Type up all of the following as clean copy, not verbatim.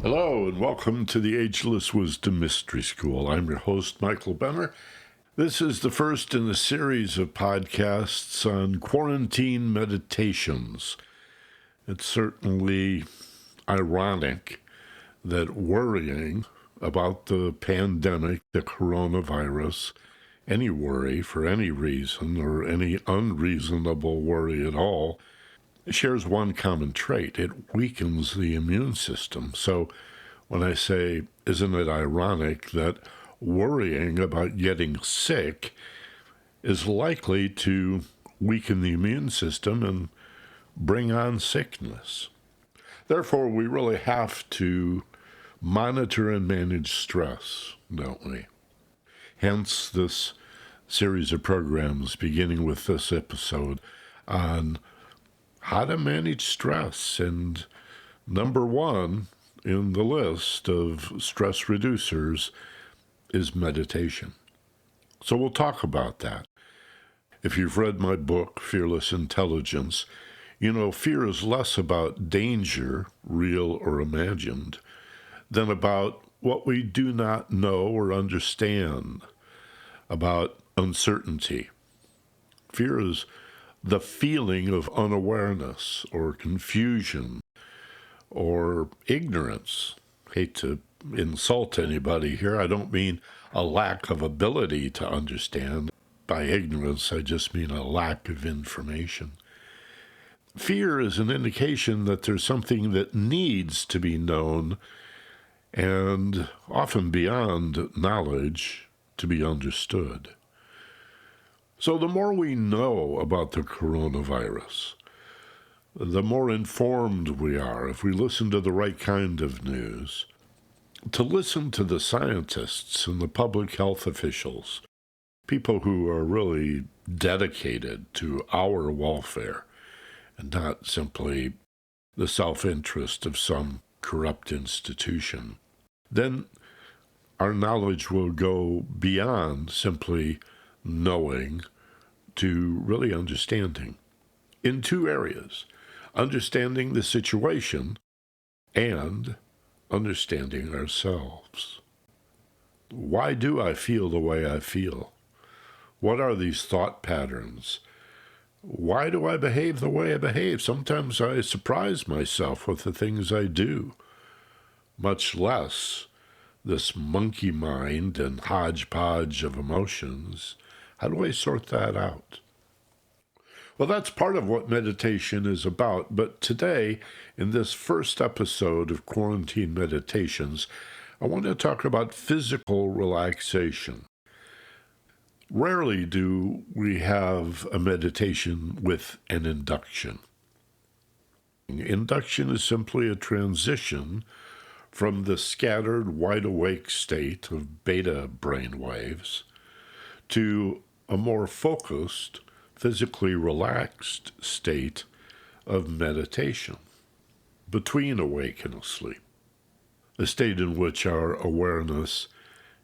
Hello, and welcome to the Ageless Wisdom Mystery School. I'm your host, Michael Benner. This is the first in a series of podcasts on quarantine meditations. It's certainly ironic that worrying about the pandemic, the coronavirus, any worry for any reason or any unreasonable worry at all, shares one common trait. It weakens the immune system. So when I say, isn't it ironic that worrying about getting sick is likely to weaken the immune system and bring on sickness? Therefore, we really have to monitor and manage stress, don't we? Hence this series of programs, beginning with this episode on how to manage stress. And number one in the list of stress reducers is meditation. So we'll talk about that. If you've read my book, Fearless Intelligence, you know fear is less about danger, real or imagined, than about what we do not know or understand, about uncertainty. Fear is the feeling of unawareness or confusion or ignorance. Hate to insult anybody here. I don't mean a lack of ability to understand. By ignorance, I just mean a lack of information. Fear is an indication that there's something that needs to be known and often beyond knowledge to be understood. So the more we know about the coronavirus, the more informed we are if we listen to the right kind of news, to listen to the scientists and the public health officials, people who are really dedicated to our welfare and not simply the self-interest of some corrupt institution, then our knowledge will go beyond simply knowing to really understanding in two areas: understanding the situation and understanding ourselves. Why do I feel the way I feel? What are these thought patterns? Why do I behave the way I behave? Sometimes I surprise myself with the things I do, much less this monkey mind and hodgepodge of emotions. How do I sort that out? Well, that's part of what meditation is about. But today, in this first episode of Quarantine Meditations, I want to talk about physical relaxation. Rarely do we have a meditation with an induction. Induction is simply a transition from the scattered, wide-awake state of beta brain waves to a more focused, physically relaxed state of meditation, between awake and asleep, a state in which our awareness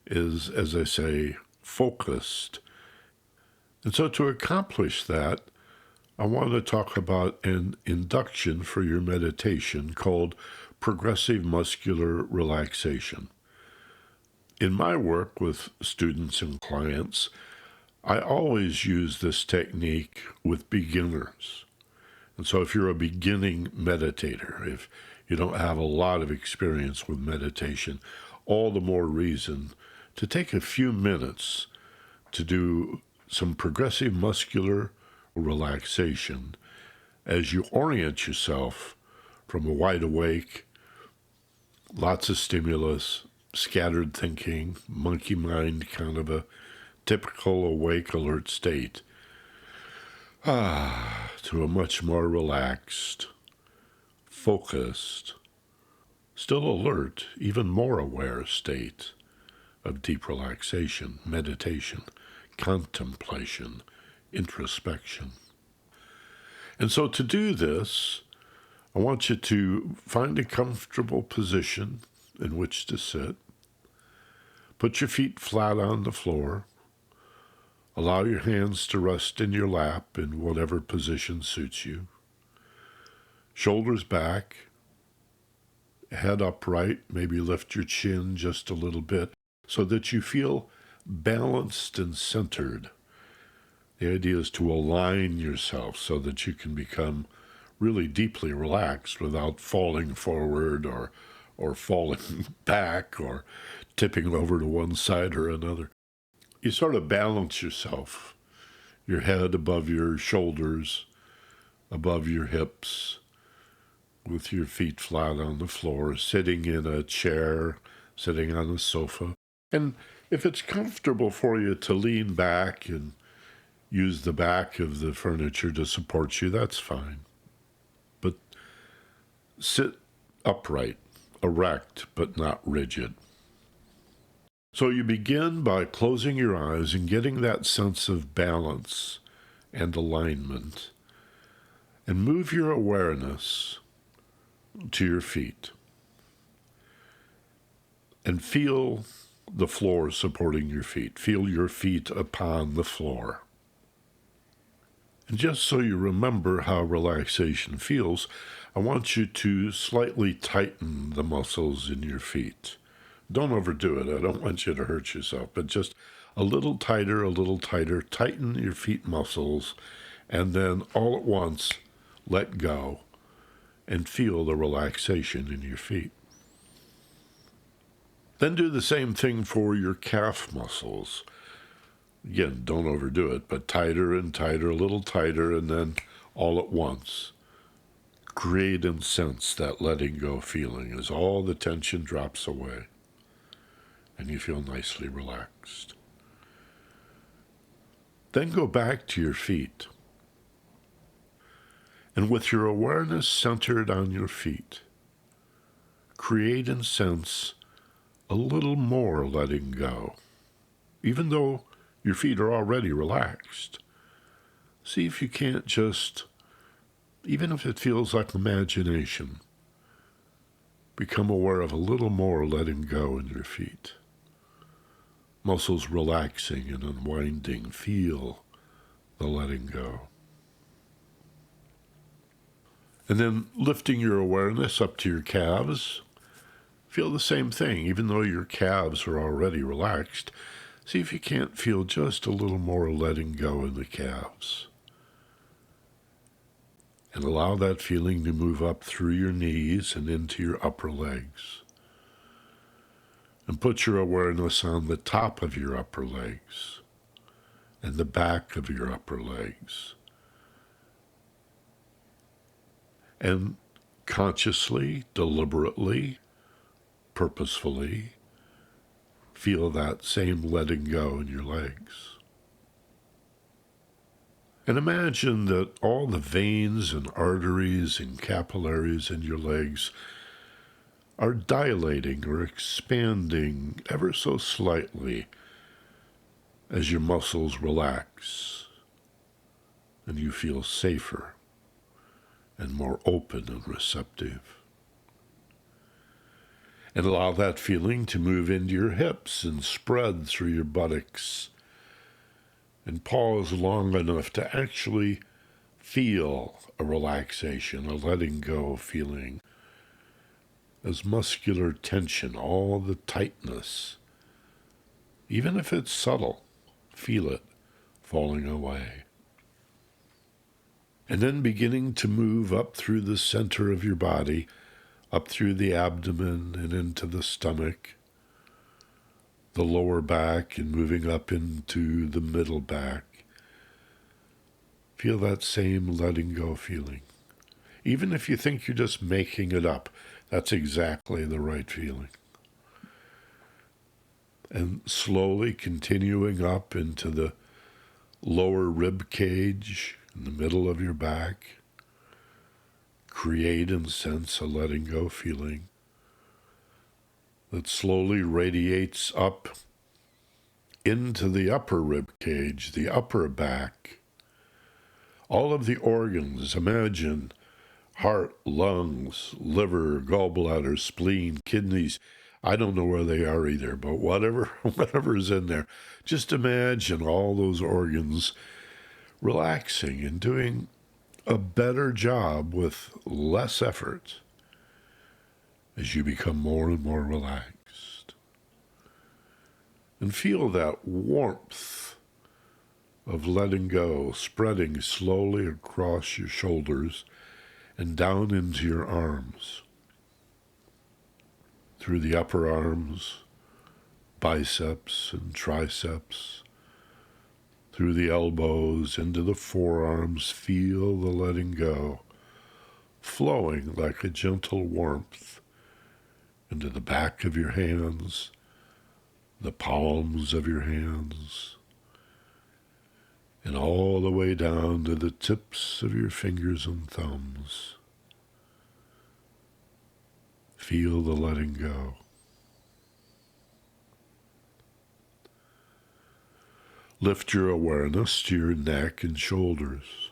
is, as I say, focused. And so to accomplish that, I want to talk about an induction for your meditation called progressive muscular relaxation. In my work with students and clients, I always use this technique with beginners. And so if you're a beginning meditator, if you don't have a lot of experience with meditation, all the more reason to take a few minutes to do some progressive muscular relaxation as you orient yourself from a wide awake, lots of stimulus, scattered thinking, monkey mind kind of a typical awake, alert state, to a much more relaxed, focused, still alert, even more aware state of deep relaxation, meditation, contemplation, introspection. And so to do this, I want you to find a comfortable position in which to sit. Put your feet flat on the floor. Allow your hands to rest in your lap in whatever position suits you. Shoulders back, head upright, maybe lift your chin just a little bit so that you feel balanced and centered. The idea is to align yourself so that you can become really deeply relaxed without falling forward or falling back or tipping over to one side or another. You sort of balance yourself, your head above your shoulders, above your hips, with your feet flat on the floor, sitting in a chair, sitting on a sofa. And if it's comfortable for you to lean back and use the back of the furniture to support you, that's fine. But sit upright, erect, but not rigid. So you begin by closing your eyes and getting that sense of balance and alignment, and move your awareness to your feet and feel the floor supporting your feet. Feel your feet upon the floor. And just so you remember how relaxation feels, I want you to slightly tighten the muscles in your feet. Don't overdo it. I don't want you to hurt yourself, but just a little tighter, a little tighter. Tighten your feet muscles, and then all at once, let go and feel the relaxation in your feet. Then do the same thing for your calf muscles. Again, don't overdo it, but tighter and tighter, a little tighter, and then all at once. Create and sense that letting go feeling as all the tension drops away and you feel nicely relaxed. Then go back to your feet. And with your awareness centered on your feet, create and sense a little more letting go. Even though your feet are already relaxed, see if you can't just, even if it feels like imagination, become aware of a little more letting go in your feet. Muscles relaxing and unwinding. Feel the letting go. And then lifting your awareness up to your calves. Feel the same thing. Even though your calves are already relaxed, see if you can't feel just a little more letting go in the calves. And allow that feeling to move up through your knees and into your upper legs. And put your awareness on the top of your upper legs and the back of your upper legs. And consciously, deliberately, purposefully, feel that same letting go in your legs. And imagine that all the veins and arteries and capillaries in your legs are dilating or expanding ever so slightly as your muscles relax and you feel safer and more open and receptive. And allow that feeling to move into your hips and spread through your buttocks. And pause long enough to actually feel a relaxation, a letting go feeling, as muscular tension, all the tightness, even if it's subtle, feel it falling away. And then beginning to move up through the center of your body, up through the abdomen and into the stomach, the lower back, and moving up into the middle back. Feel that same letting go feeling. Even if you think you're just making it up, that's exactly the right feeling. And slowly continuing up into the lower rib cage in the middle of your back. Create and sense a letting go feeling that slowly radiates up into the upper rib cage, the upper back. All of the organs, imagine heart, lungs, liver, gallbladder, spleen, kidneys. I don't know where they are either, but whatever is in there. Just imagine all those organs relaxing and doing a better job with less effort as you become more and more relaxed. And feel that warmth of letting go spreading slowly across your shoulders and down into your arms, through the upper arms, biceps and triceps, through the elbows, into the forearms. Feel the letting go flowing like a gentle warmth into the back of your hands, the palms of your hands, and all the way down to the tips of your fingers and thumbs. Feel the letting go. Lift your awareness to your neck and shoulders.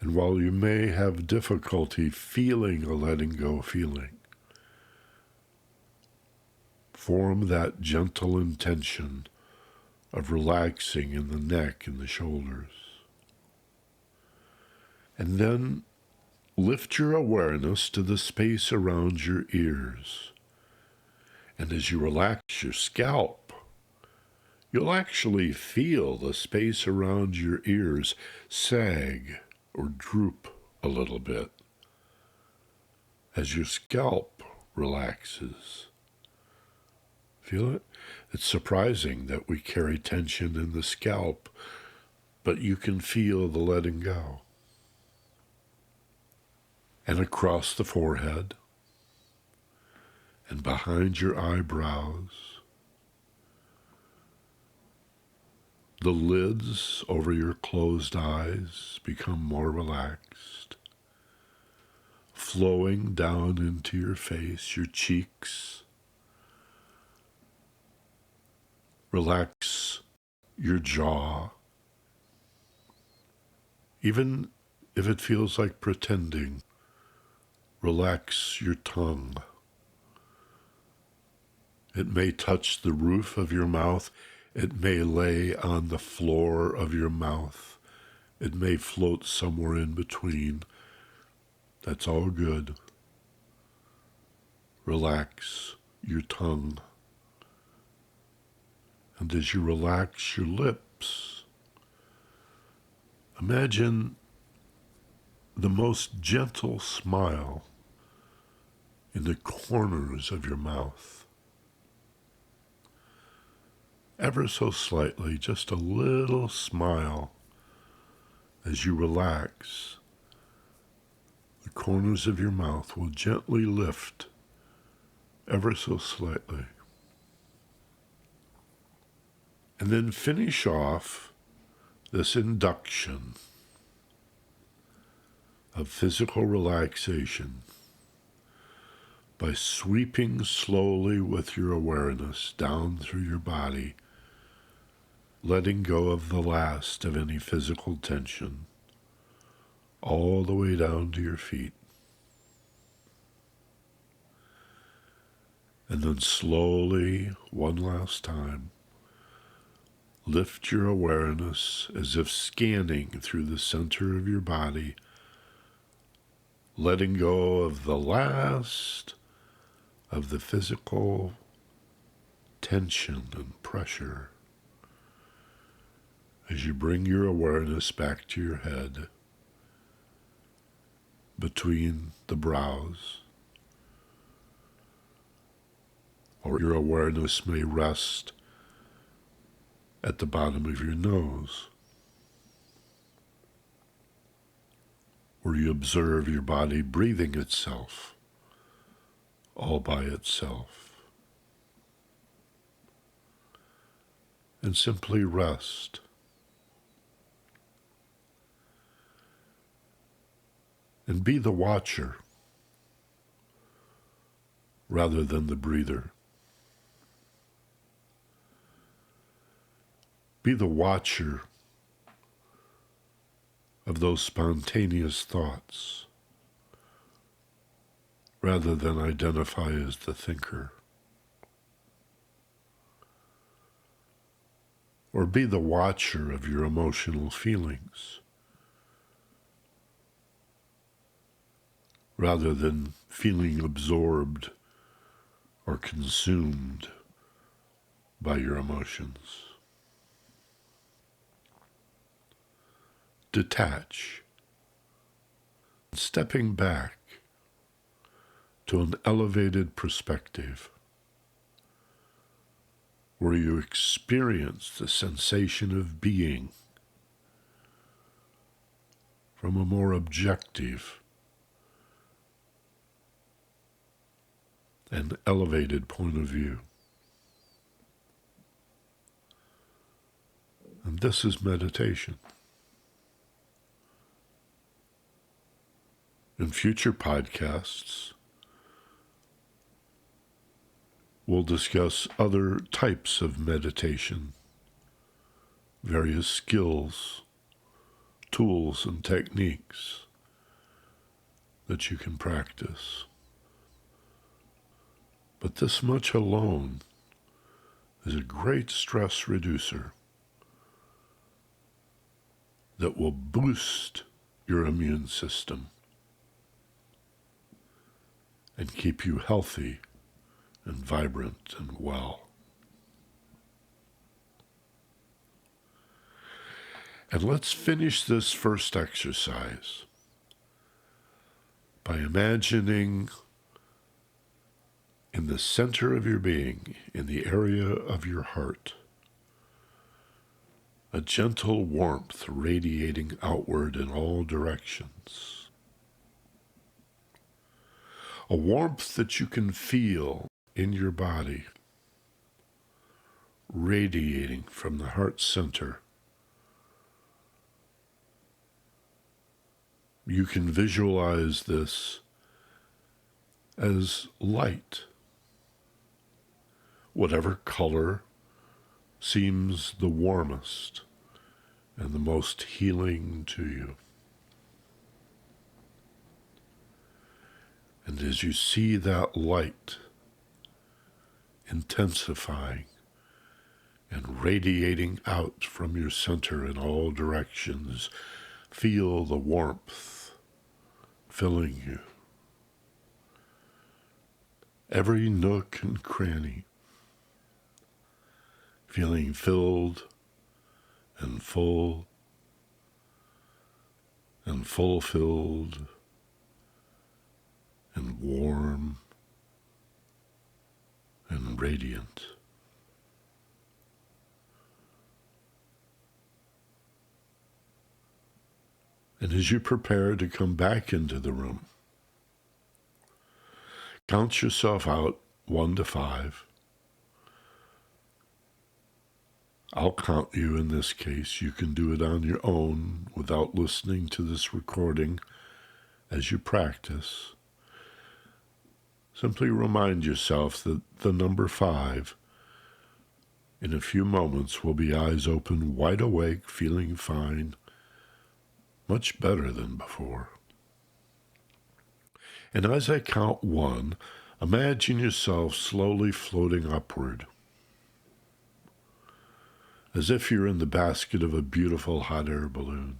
And while you may have difficulty feeling a letting go feeling, form that gentle intention of relaxing in the neck and the shoulders. And then lift your awareness to the space around your ears. And as you relax your scalp, you'll actually feel the space around your ears sag or droop a little bit as your scalp relaxes. Feel it? It's surprising that we carry tension in the scalp, but you can feel the letting go. And across the forehead, and behind your eyebrows, the lids over your closed eyes become more relaxed, flowing down into your face, your cheeks. Relax your jaw, even if it feels like pretending. Relax your tongue. It may touch the roof of your mouth. It may lay on the floor of your mouth. It may float somewhere in between. That's all good. Relax your tongue. And as you relax your lips, imagine the most gentle smile in the corners of your mouth. Ever so slightly, just a little smile as you relax. The corners of your mouth will gently lift ever so slightly. And then finish off this induction of physical relaxation by sweeping slowly with your awareness down through your body, letting go of the last of any physical tension, all the way down to your feet. And then slowly, one last time, lift your awareness as if scanning through the center of your body, letting go of the last of the physical tension and pressure as you bring your awareness back to your head, between the brows, or your awareness may rest at the bottom of your nose, where you observe your body breathing itself all by itself. And simply rest. And be the watcher rather than the breather. Be the watcher of those spontaneous thoughts rather than identify as the thinker. Or be the watcher of your emotional feelings rather than feeling absorbed or consumed by your emotions. Detach, stepping back to an elevated perspective where you experience the sensation of being from a more objective and elevated point of view. And this is meditation. In future podcasts, we'll discuss other types of meditation, various skills, tools, and techniques that you can practice. But this much alone is a great stress reducer that will boost your immune system and keep you healthy and vibrant and well. And let's finish this first exercise by imagining in the center of your being, in the area of your heart, a gentle warmth radiating outward in all directions. A warmth that you can feel in your body, radiating from the heart center. You can visualize this as light, whatever color seems the warmest and the most healing to you. And as you see that light intensifying and radiating out from your center in all directions, feel the warmth filling you. Every nook and cranny, feeling filled and fulfilled and warm and radiant. And as you prepare to come back into the room, count yourself out 1 to 5. I'll count you in this case. You can do it on your own without listening to this recording as you practice. Simply remind yourself that the number 5 in a few moments will be eyes open, wide awake, feeling fine, much better than before. And as I count 1, imagine yourself slowly floating upward, as if you're in the basket of a beautiful hot air balloon.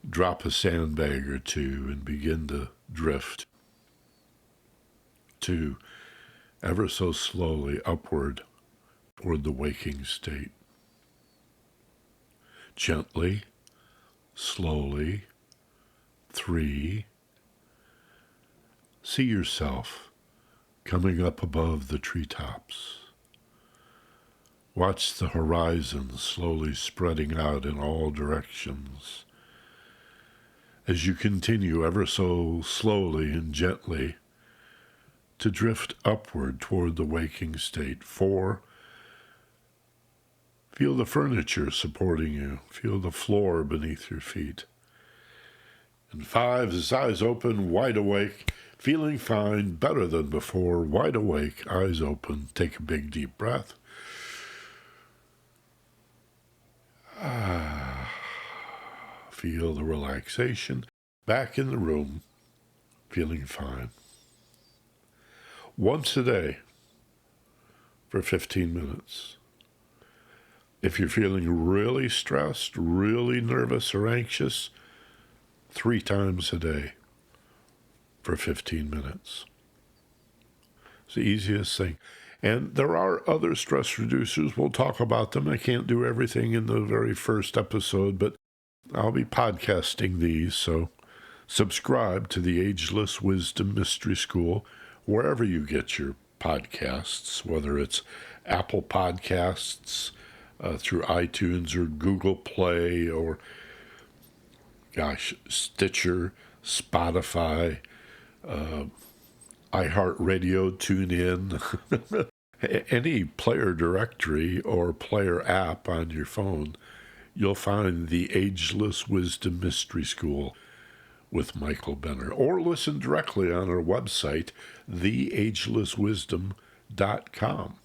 Drop a sandbag or two and begin to drift 2, ever so slowly upward toward the waking state. Gently, slowly, 3. See yourself coming up above the treetops. Watch the horizon slowly spreading out in all directions. As you continue ever so slowly and gently to drift upward toward the waking state. 4, feel the furniture supporting you. Feel the floor beneath your feet. And 5 is eyes open, wide awake, feeling fine, better than before, wide awake, eyes open. Take a big deep breath. Feel the relaxation. Back in the room, feeling fine. Once a day for 15 minutes. If you're feeling really stressed, really nervous or anxious, 3 times a day for 15 minutes. It's the easiest thing. And there are other stress reducers. We'll talk about them. I can't do everything in the very first episode, but I'll be podcasting these. So subscribe to the Ageless Wisdom Mystery School wherever you get your podcasts, whether it's Apple Podcasts, through iTunes or Google Play or, Stitcher, Spotify, iHeartRadio, TuneIn, any player directory or player app on your phone, you'll find the Ageless Wisdom Mystery School with Michael Benner. Or listen directly on our website, theagelesswisdom.com.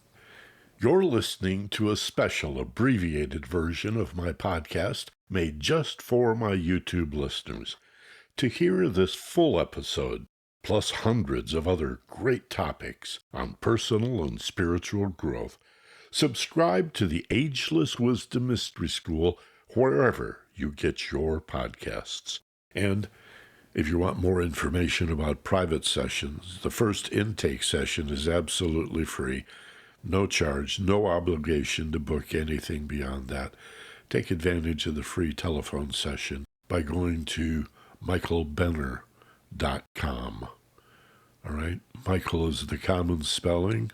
You're listening to a special abbreviated version of my podcast made just for my YouTube listeners. To hear this full episode, plus hundreds of other great topics on personal and spiritual growth, subscribe to the Ageless Wisdom Mystery School wherever you get your podcasts. And if you want more information about private sessions, the first intake session is absolutely free. No charge, no obligation to book anything beyond that. Take advantage of the free telephone session by going to michaelbenner.com. All right? Michael is the common spelling,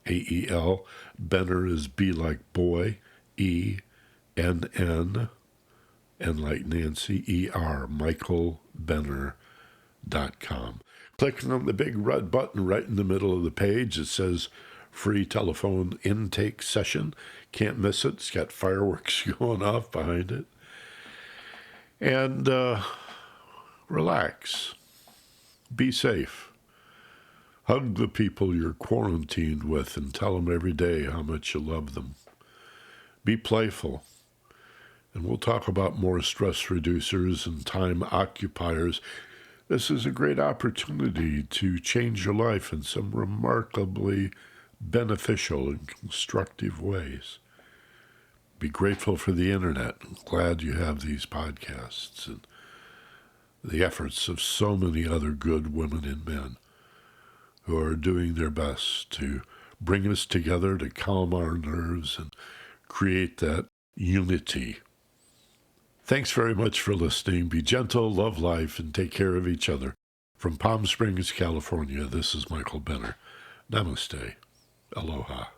A-E-L. Benner is B like boy, E-N-N, N like Nancy, E-R, michaelbenner.com. Click on the big red button right in the middle of the page. It says free telephone intake session. Can't miss it. It's got fireworks going off behind it. And relax. Be safe. Hug the people you're quarantined with and tell them every day how much you love them. Be playful. And we'll talk about more stress reducers and time occupiers. This is a great opportunity to change your life in some remarkably beneficial and constructive ways. Be grateful for the internet. I'm glad you have these podcasts and the efforts of so many other good women and men who are doing their best to bring us together, to calm our nerves and create that unity. Thanks very much for listening. Be gentle, love life, and take care of each other. From Palm Springs, California, this is Michael Benner. Namaste. Aloha.